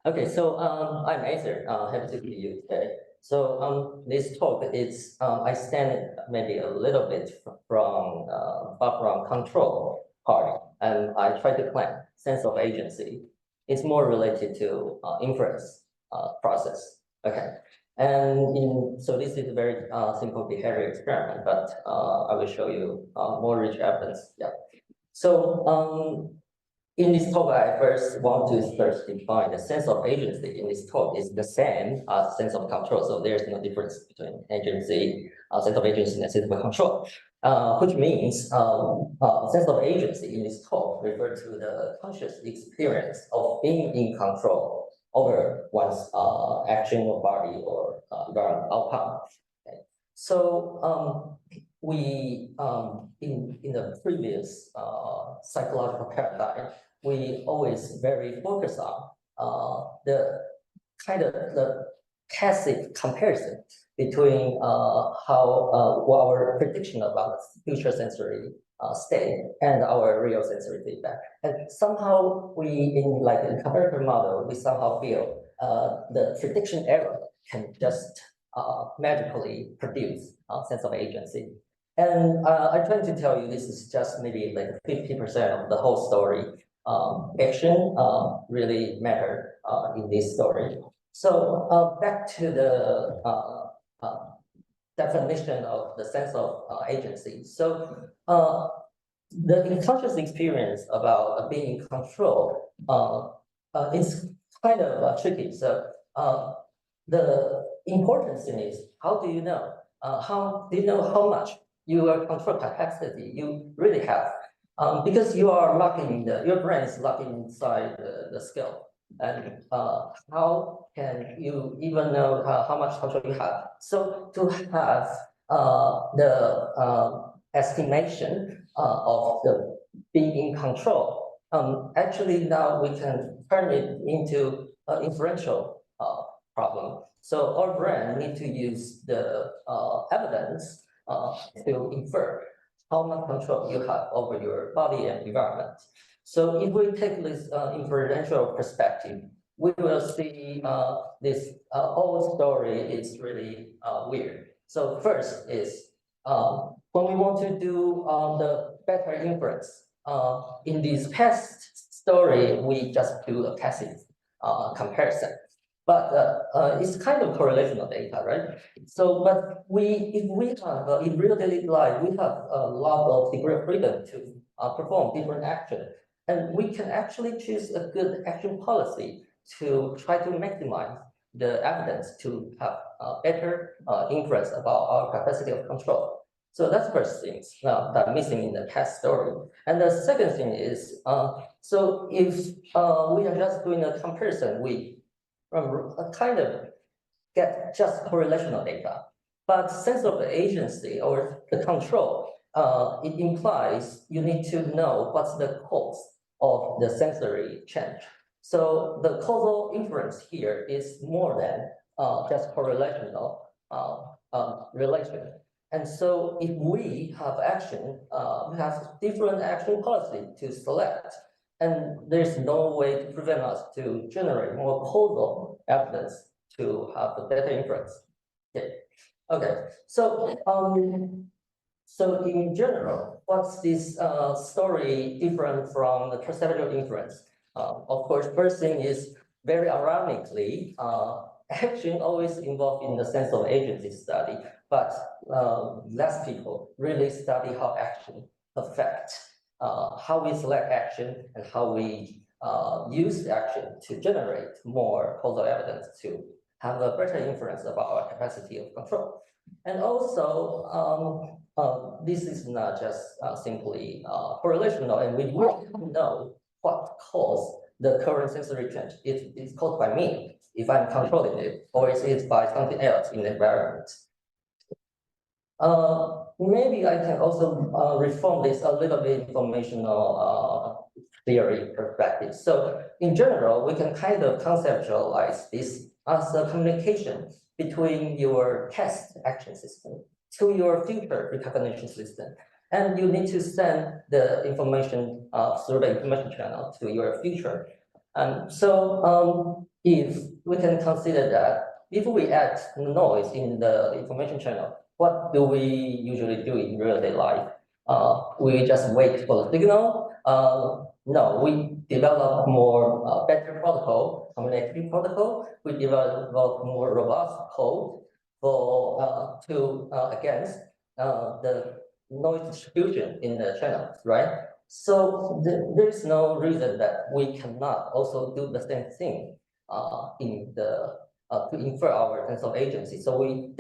Okay, so I'm Acer. Happy to meet you today. So this talk is I stand maybe a little bit from far from control part, and I try to claim sense of agency. It's more related to inference process. Okay, and so this is a very simple behavior experiment, but I will show you more rich evidence. Yeah. So in this talk, I first want to first define the sense of agency. In this talk is the same as sense of control. So there's no difference between agency, sense of agency and sense of control, which means sense of agency in this talk refer to the conscious experience of being in control over one's action or body or environment outcome. Okay. So we in the previous psychological paradigm, we always very focus on the kind of the passive comparison between how our prediction about future sensory state and our real sensory feedback. And somehow we, in comparative model, we somehow feel the prediction error can just magically produce a sense of agency. And I try to tell you this is just maybe like 50% of the whole story. Action really matter in this story. So back to the definition of the sense of agency. So the unconscious experience about being in control is kind of tricky. So the important thing is, how do you know? How do you know how much your control capacity you really have? Because you are locking your brain is locked inside the skull. And how can you even know how much control you have? So to have the estimation of the being in control, actually now we can turn it into an inferential problem. So our brain need to use the evidence to infer how much control you have over your body and environment. So if we take this inferential perspective, we will see this whole story is really weird. So first is when we want to do the better inference, in this past story, we just do a passive comparison. But it's kind of correlational data, right? So, but if we have in real daily life, we have a lot of degree of freedom to perform different action, and we can actually choose a good action policy to try to maximize the evidence to have better inference about our capacity of control. So that's the first thing that missing in the past story. And the second thing is, so if we are just doing a comparison, we kind of get just correlational data. But sense of agency or the control, it implies you need to know what's the cause of the sensory change. So the causal inference here is more than just correlational relation. And so if we have action, we have different action policy to select, and there's no way to prevent us to generate more causal evidence to have a better inference. Okay. So so in general, what's this story different from the perceptual inference? Of course, first thing is very ironically, action always involved in the sense of agency study, but less people really study how action affects how we select action and how we use action to generate more causal evidence to have a better inference about our capacity of control. And also, this is not just simply correlational, and we really know what caused the current sensory change. It's caused by me, if I'm controlling it, or it's by something else in the environment. Maybe I can also reform this a little bit informational theory perspective. So in general, we can kind of conceptualize this as a communication between your past action system to your future recognition system. And you need to send the information through the information channel to your future. So if we can consider that if we add noise in the information channel, what do we usually do in real-day life? We just wait for the signal. No, we develop more better protocol, communicative protocol. We develop more robust code for against the noise distribution in the channels, right? So there's no reason that we cannot also do the same thing in the to infer our tensor agency. So in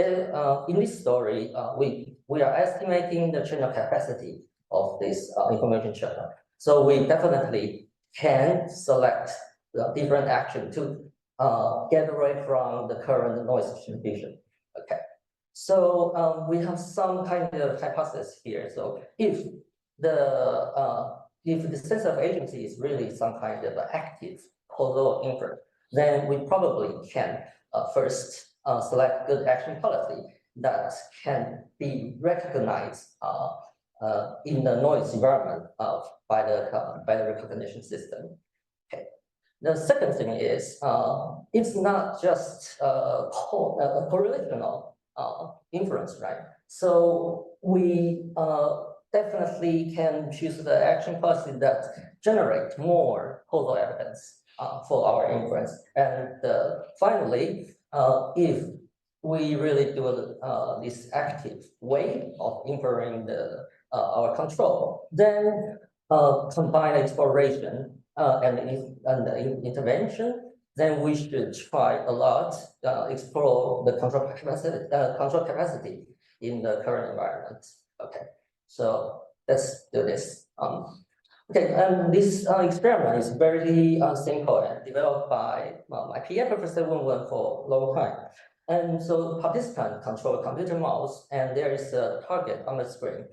this story we are estimating the channel capacity of this information channel. So we definitely can select the different action to get away from the current noise distribution. Okay. So we have some kind of hypothesis here. So if the sense of agency is really some kind of active causal infer, then we probably can first select good action policy that can be recognized in the noise environment by the recognition system. Okay. The second thing is it's not just a correlational inference, right? So we definitely can choose the action policy that generate more causal evidence for our inference. And finally, if we really do this active way of inferring our control, then combine exploration and intervention, then we should try a lot explore the control capacity in the current environment. Okay, so let's do this. Okay, and this experiment is very simple and developed by my PI, Professor Wen for a long time. And so participants control a computer mouse, and there is a target on the screen.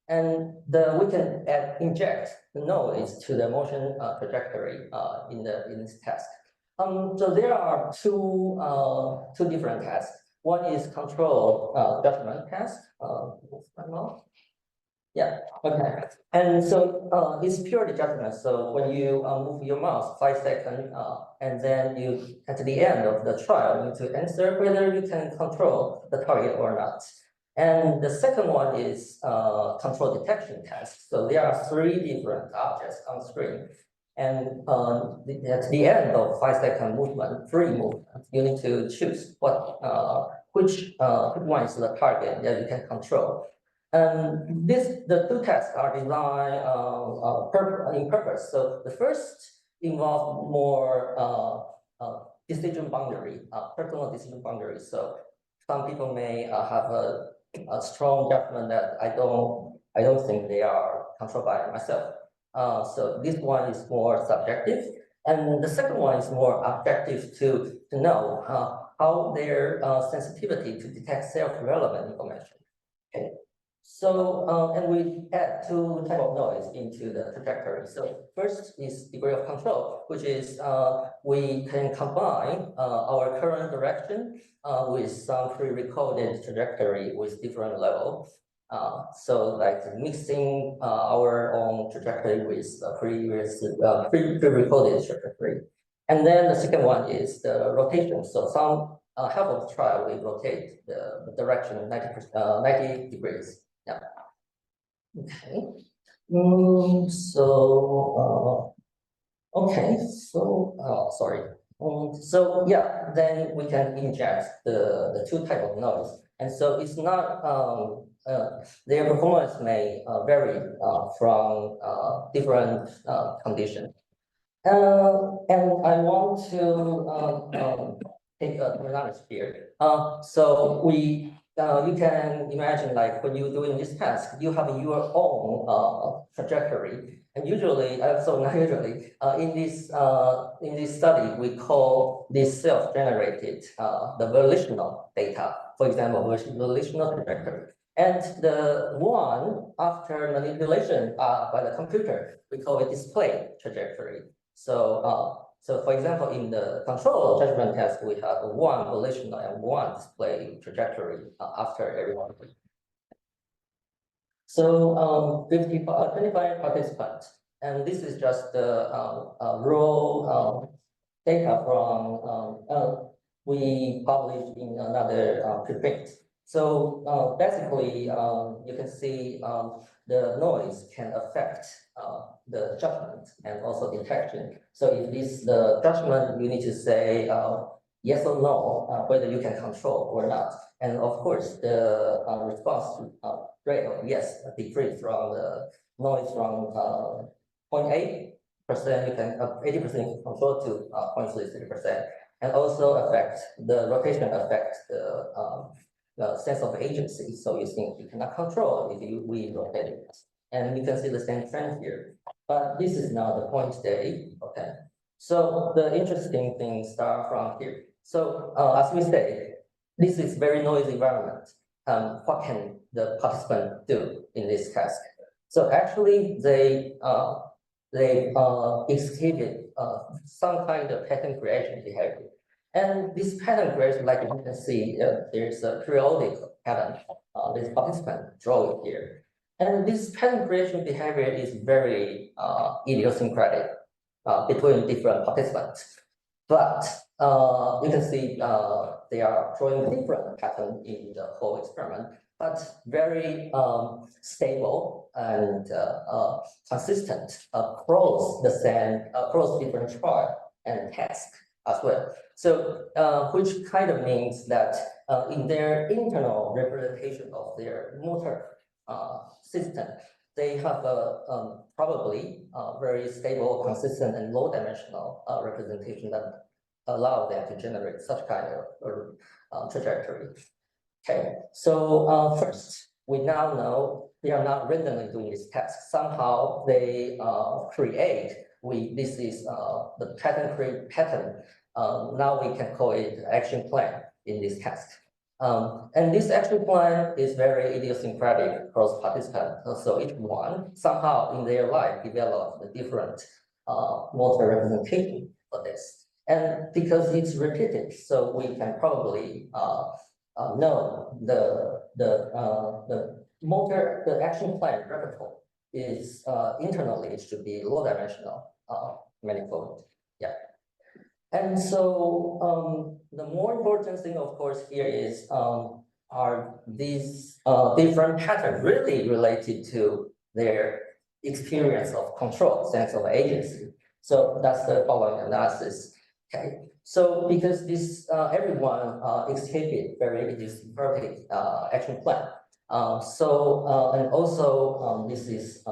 And we can inject the noise to the motion trajectory in this task. So there are two different tasks. One is control judgment task. Yeah, okay. And so it's purely judgment. So when you move your mouse 5 seconds, and then you at the end of the trial, you need to answer whether you can control the target or not. And the second one is control detection test. So there are 3 different objects on screen. And at the end of 5 second movement, free movement, you need to choose which one is the target that you can control. And the 2 tests are designed in purpose. So the first involves more decision boundary, personal decision boundary. So some people may have a strong judgment that I don't think they are controlled by myself. So this one is more subjective, and the second one is more objective to know how their sensitivity to detect self-relevant information. Okay. So and we add 2 types of noise into the trajectory. So first is degree of control, which is we can combine our current direction with some pre-recorded trajectory with different levels. So like mixing our own trajectory with pre-recorded trajectory. And then the second one is the rotation. So some half of the trial we rotate the direction 90 degrees. Yeah. Okay. Okay. So sorry. So yeah, then we can inject the 2 types of noise, and so it's not their performance may vary from different conditions. And I want to take another here. So you can imagine, like when you're doing this task, you have your own trajectory, and usually, not usually, in this study, we call this self-generated the volitional data. For example, volitional trajectory. And the one after manipulation by the computer, we call it display trajectory. So for example, in the control judgment test, we have 1 volitional and 1 display trajectory after every one. So 25 participants, and this is just the raw data from we published in another preprint. So basically, you can see the noise can affect the judgment and also detection. So if this the judgment, you need to say yes or no, whether you can control or not. And of course, the response rate of yes decrease from the noise from 0.8%, you can 80% control to 0.33%, and also affect the rotation affects the sense of agency. So you think you cannot control if we rotate it, and you can see the same trend here. But this is now the point today. Okay, so the interesting things start from here. So as we say, this is very noisy environment. What can the participant do in this task? So actually, they exhibit some kind of pattern creation behavior. And this pattern creation, like you can see, there's a periodic pattern. This participant draw it here. And this pattern creation behavior is very idiosyncratic between different participants. But you can see they are drawing different pattern in the whole experiment, but very stable and consistent across the same across different trial and task as well. So which kind of means that in their internal representation of their motor system, they have a probably very stable, consistent, and low-dimensional representation that allow them to generate such kind of trajectory. Okay, so first, we now know they are not randomly doing this task. Somehow they create. This is the pattern. Now we can call it action plan in this task. And this action plan is very idiosyncratic across participants. So each one somehow in their life developed a different motor representation for this. And because it's repeated, so we can probably know the motor, the action plan repertoire is internally it should be low dimensional manifold. Yeah. And so the more important thing, of course, here is are these different patterns really related to their experience of control, sense of agency? So that's the following analysis. Okay, so because this everyone exhibit very idiosyncratic action plan. And also this is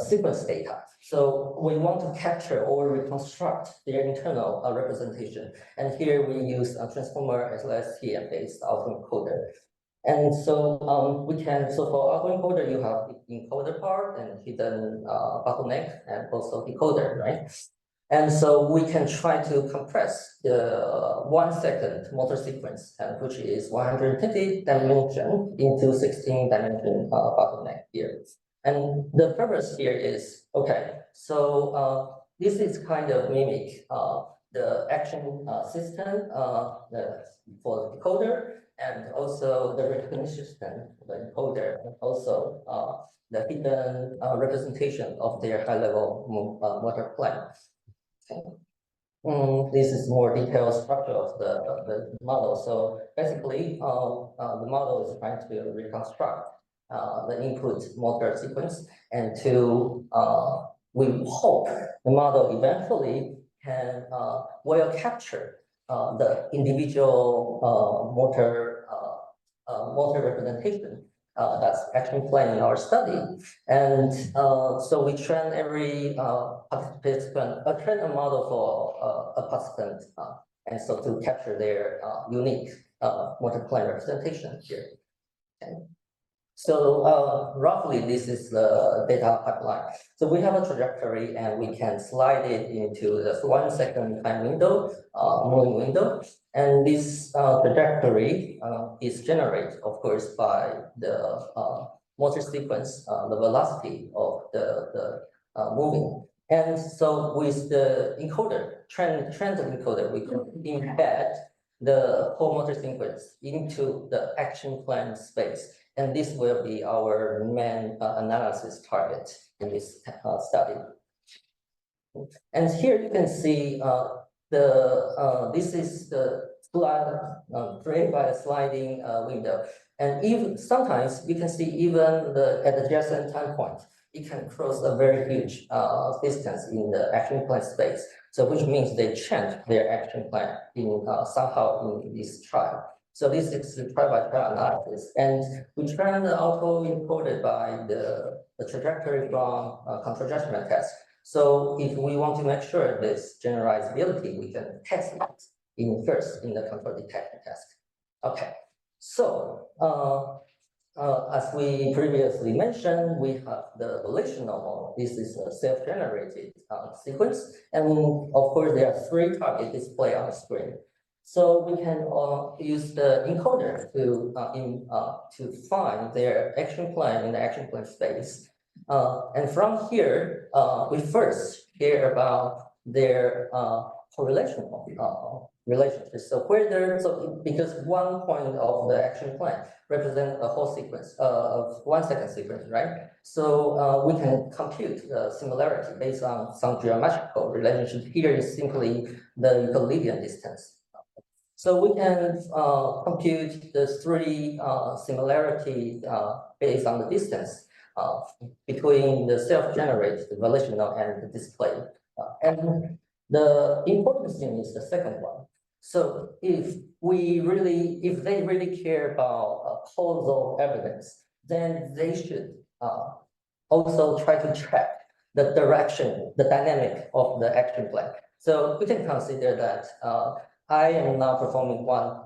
sequence data. So we want to capture or reconstruct their internal representation. And here we use a transformer-LSTM-based autoencoder. And so we can, so for autoencoder, you have the encoder part and hidden bottleneck and also decoder, right? And so we can try to compress the 1 second motor sequence, which is 120 dimension into 16 dimension bottleneck here. And the purpose here is, okay, so this is kind of mimic the action system for the decoder, and also the recognition system, the encoder, and also the hidden representation of their high-level motor plan. Okay. This is more detailed structure of the model. So basically, the model is trying to reconstruct the input motor sequence, and to we hope the model eventually can well capture the individual motor representation that's action plan in our study. And so we train every participant, train a model for a participant, and so to capture their unique motor plan representation here. Okay. So roughly, this is the data pipeline. So we have a trajectory, and we can slide it into the 1 second time window, moving window. And this trajectory is generated, of course, by the motor sequence, the velocity of the moving. And so with the encoder, transit encoder, we can embed the whole motor sequence into the action plan space. And this will be our main analysis target in this study. And here you can see this is the slide created by a sliding window. And even sometimes you can see even at the adjacent time point, it can cross a very huge distance in the action plan space. So which means they change their action plan in somehow in this trial. So this is the trial-by-trial analysis, and we train the auto-encoded by the trajectory from control judgment test. So if we want to make sure this generalizability, we can test it first in the control detection test. Okay, so as we previously mentioned, we have the relational model. This is a self-generated sequence, and of course there are 3 targets displayed on the screen. So we can use the encoder to find their action plan in the action plan space. And from here, we first hear about their correlational relationships. So because one point of the action plan represents a whole sequence of 1 second sequence, right? So we can compute the similarity based on some geometrical relationship. Here is simply the Euclidean distance. So we can compute the 3 similarities based on the distance between the self-generated, the relational, and the display. And the important thing is the second one. So if they really care about causal evidence, then they should also try to track the direction, the dynamic of the action plan. So we can consider that I am now performing one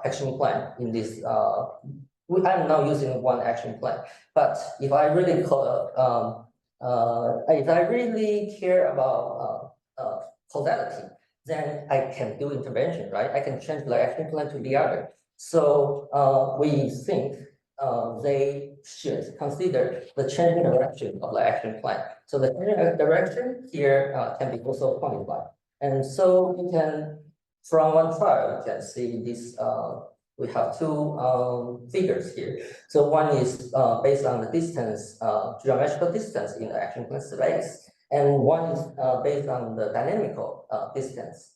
action plan in this. I'm now using one action plan, but if I really care about causality, then I can do intervention, right? I can change the action plan to the other. So we think they should consider the changing direction of the action plan. So the changing direction here can be also quantified. And so you can, from one trial, you can see this, we have 2 figures here. So one is based on the distance, geometrical distance in the action plan space. And one is based on the dynamical distance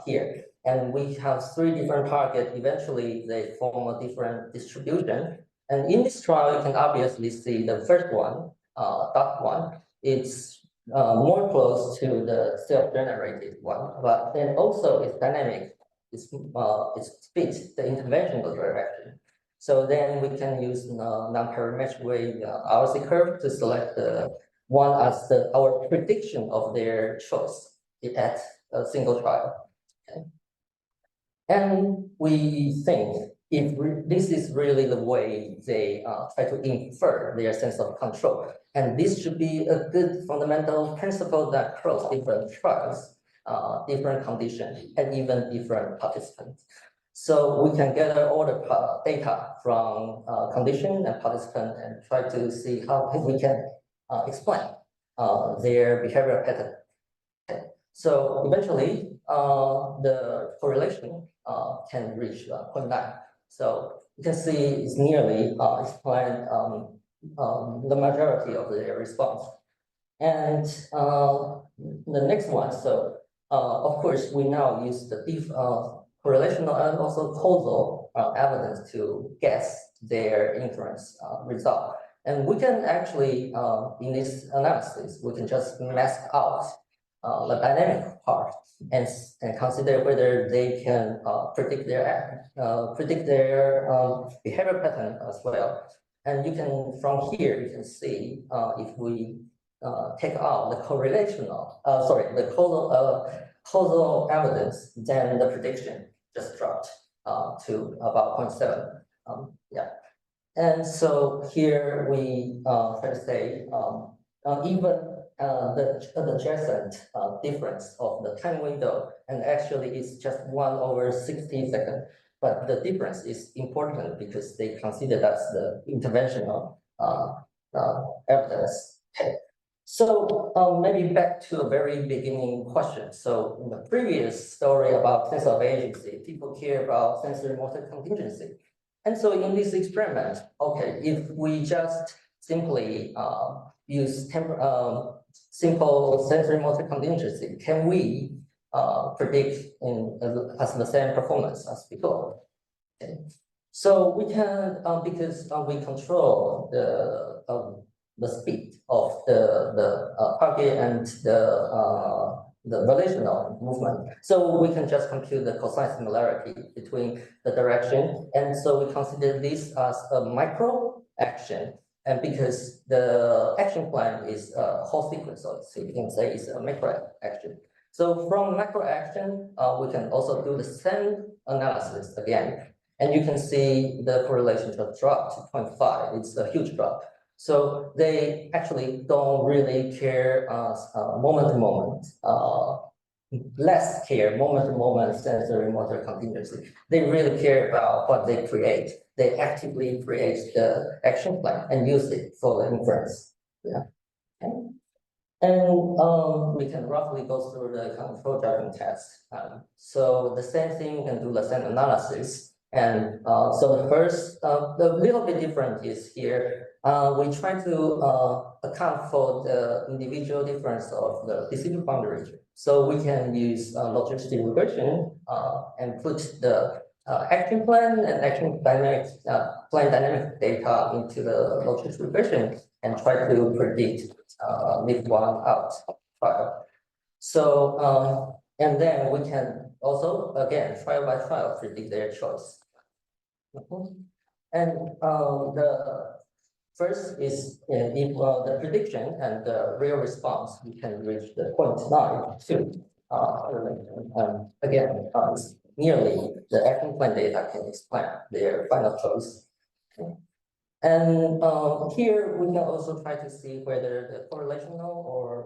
here. And we have 3 different targets. Eventually, they form a different distribution. And in this trial, you can obviously see the first one, dot one, it's more close to the self-generated one, but then also it's dynamic. It fits the interventional direction. So then we can use non-parametric wave RC curve to select the one as our prediction of their choice at a single trial. Okay. And we think if this is really the way they try to infer their sense of control, and this should be a good fundamental principle that across different trials, different conditions, and even different participants. So we can gather all the data from condition and participant and try to see how we can explain their behavioral pattern. Okay. So eventually, the correlation can reach 0.9. So you can see it's nearly explained the majority of the response. And the next one, so of course, we now use the correlational and also causal evidence to guess their inference result. And we can actually, in this analysis, we can just mask out the dynamic part and consider whether they can predict their behavior pattern as well. And you can, from here, you can see if we take out the the causal evidence, then the prediction just dropped to about 0.7. Yeah. And so here we try to say even the adjacent difference of the time window, and actually it's just 1/60 seconds, but the difference is important because they consider that's the interventional evidence. Okay. So maybe back to a very beginning question. So in the previous story about sense of agency, people care about sensory motor contingency. And so in this experiment, okay, if we just simply use simple sensory motor contingency, can we predict as the same performance as before? Okay. So we can, because we control the speed of the target and the relational movement. So we can just compute the cosine similarity between the direction. And so we consider this as a micro action. And because the action plan is a whole sequence, so you can say it's a macro action. So from macro action, we can also do the same analysis again. And you can see the correlation just dropped to 0.5. It's a huge drop. So they actually don't really care moment to moment, less care moment to moment sensory motor contingency. They really care about what they create. They actively create the action plan and use it for the inference. Yeah. Okay. And we can roughly go through the control judgment test. So the same thing, we can do the same analysis. And so the first, the little bit different is here, we try to account for the individual difference of the decision boundary. So we can use logistic regression and put the action plan and action dynamic plan dynamic data into the logistic regression and try to predict leave one out trial. So and then we can also again trial by trial predict their choice. And the first is if the prediction and the real response, we can reach the 0.92. Again, nearly the action plan data can explain their final choice. Okay. And here we can also try to see whether the correlational or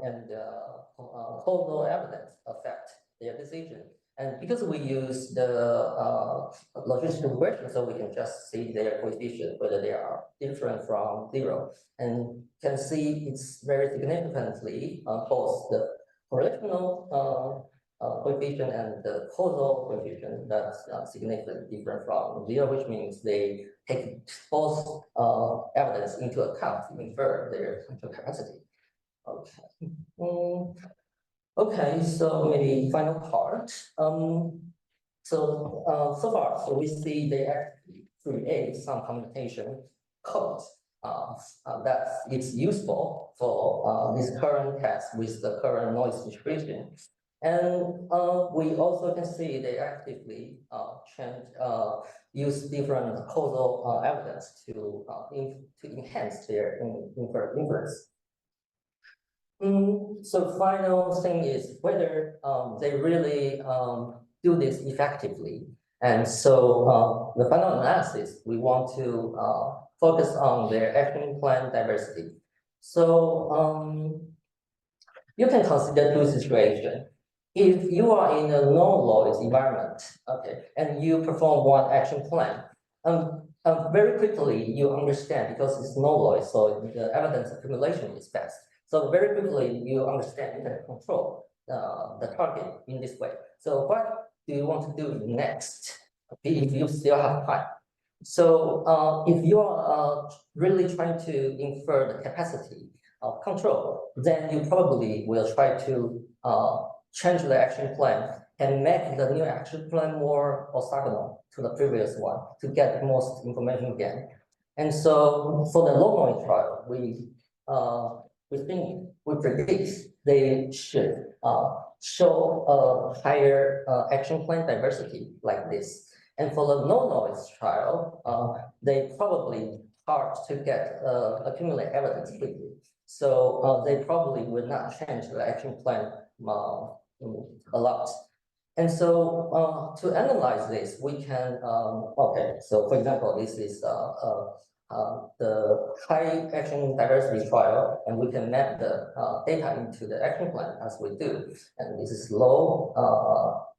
causal evidence affect their decision. And because we use the logistic regression, so we can just see their coefficient, whether they are different from 0, and can see it's very significantly both the correlational coefficient and the causal coefficient that's significantly different from 0, which means they take both evidence into account to infer their potential capacity. Okay. Okay, so maybe final part. So far, so we see they actually create some computation code that is useful for this current test with the current noise distribution. And we also can see they actively use different causal evidence to enhance their inference. So final thing is whether they really do this effectively. And so the final analysis, we want to focus on their action plan diversity. So you can consider two situations. If you are in a no noise environment, okay, and you perform one action plan, very quickly you understand because it's no noise, so the evidence accumulation is fast. So very quickly you understand you can control the target in this way. So what do you want to do next if you still have time? So if you are really trying to infer the capacity of control, then you probably will try to change the action plan and make the new action plan more orthogonal to the previous one to get the most information again. And so for the low noise trial, we predict they should show a higher action plan diversity like this. And for the no noise trial, they probably hard to get accumulate evidence quickly. So they probably will not change the action plan a lot. And so to analyze this, we can, okay, so for example, this is the high action diversity trial, and we can map the data into the action plan as we do. And this is low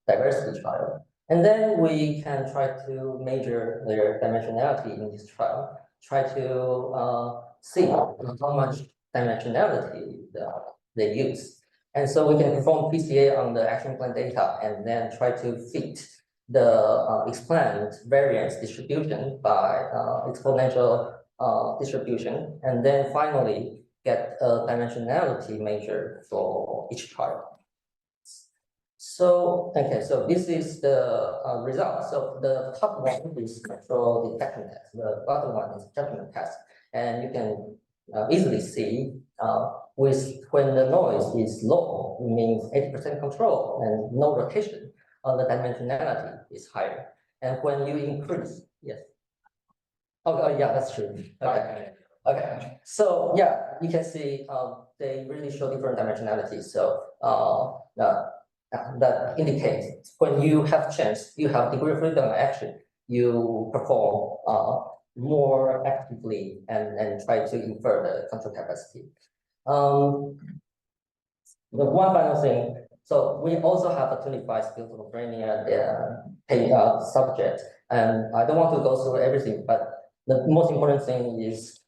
diversity trial. And then we can try to measure their dimensionality in this trial, try to see how much dimensionality they use. And so we can perform PCA on the action plan data and then try to fit the explained variance distribution by exponential distribution. And then finally get a dimensionality measure for each part. So, okay, so this is the result. So the top one is control detection test. The bottom one is judgment test. And you can easily see when the noise is low, it means 80% control and no rotation, the dimensionality is higher. And when you increase, yes. Oh, yeah, that's true. Okay. Okay. So yeah, you can see they really show different dimensionalities. So that indicates when you have chance, you have degree of freedom of action, you perform more actively and try to infer the control capacity. The one final thing, so we also have a 25 schizophrenia subject, and I don't want to go through everything, but the most important thing is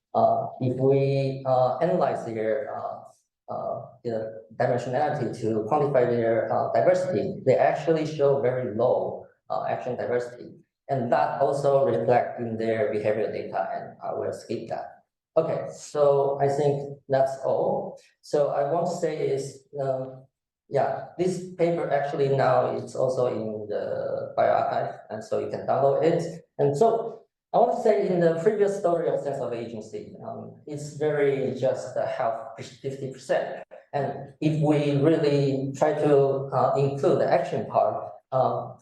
if we analyze their the dimensionality to quantify their diversity, they actually show very low action diversity. And that also reflects in their behavioral data, and I will skip that. Okay, so I think that's all. So I want to say is, yeah, this paper actually now it's also in the bioarchive, and so you can download it. And so I want to say in the previous story of sense of agency, it's very just half 50%. And if we really try to include the action part,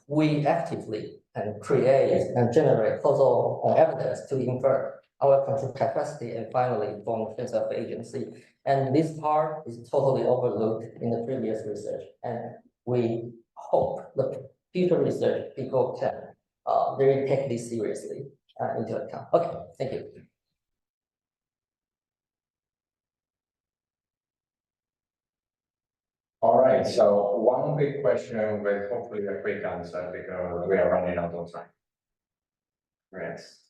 we actively can create and generate causal evidence to infer our control capacity and finally form sense of agency. And this part is totally overlooked in the previous research. And we hope the future research people can really take this seriously into account. Okay, thank you. All right, so one quick question with hopefully a quick answer because we are running out of time. Yes.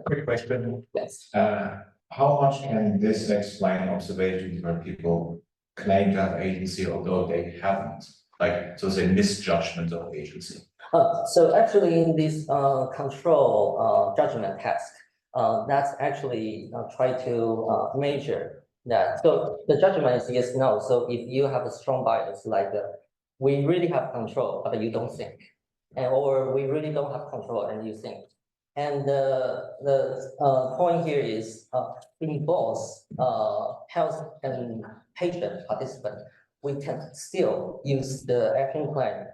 Quick question. Yes. How much can this explain observations where people claim to have agency although they haven't? Like, so say misjudgment of agency. So actually in this control judgment test, that's actually try to measure that. So the judgment is yes, no. So if you have a strong bias, like we really have control, but you don't think, or we really don't have control and you think. And the point here is in both health and patient participant, we can still use the action plan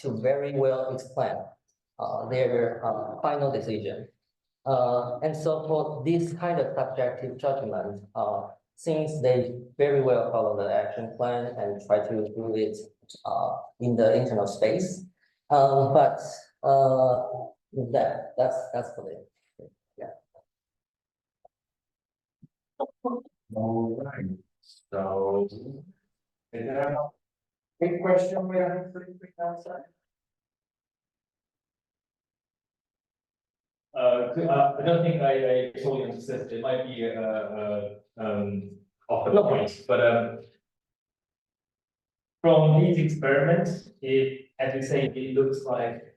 to very well explain their final decision. And so for this kind of subjective judgment, since they very well follow the action plan and try to do it in the internal space, but that's for it. Yeah. All right. So, is there a quick question we have for quick answer? I don't think I totally understood. It might be off the point, but from these experiments, as you say, it looks like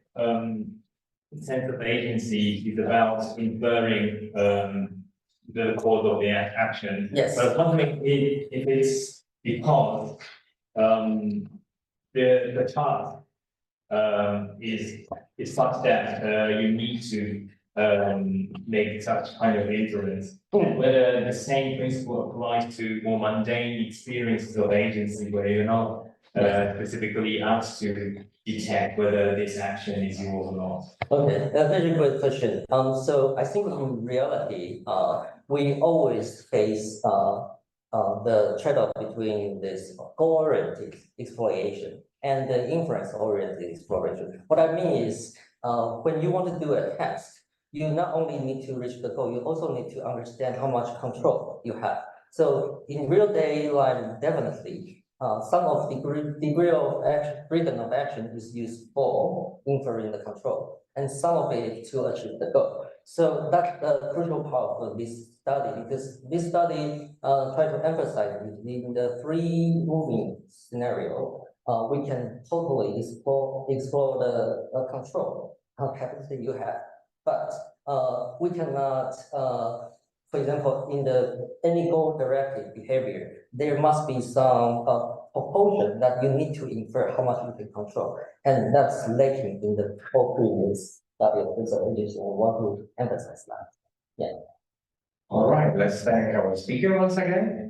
sense of agency is about inferring the cause of the action. Yes. But I was wondering if it's because the task is such that you need to make such kind of inference, whether the same principle applies to more mundane experiences of agency where you're not specifically asked to detect whether this action is yours or not. Okay, a very good question. So I think in reality, we always face the trade-off between this goal-oriented exploration and the inference-oriented exploration. What I mean is, when you want to do a task, you not only need to reach the goal, you also need to understand how much control you have. So in real day life, definitely, some of degree of action, freedom of action is used for inferring the control, and some of it to achieve the goal. So that's the crucial part of this study, because this study try to emphasize in the free moving scenario, we can totally explore the control capacity you have, but we cannot for example, in the any goal-directed behavior, there must be some proportion that you need to infer how much you can control, and that's lacking in the whole previous study of this. I just want to emphasize that. All right, let's thank our speaker once again.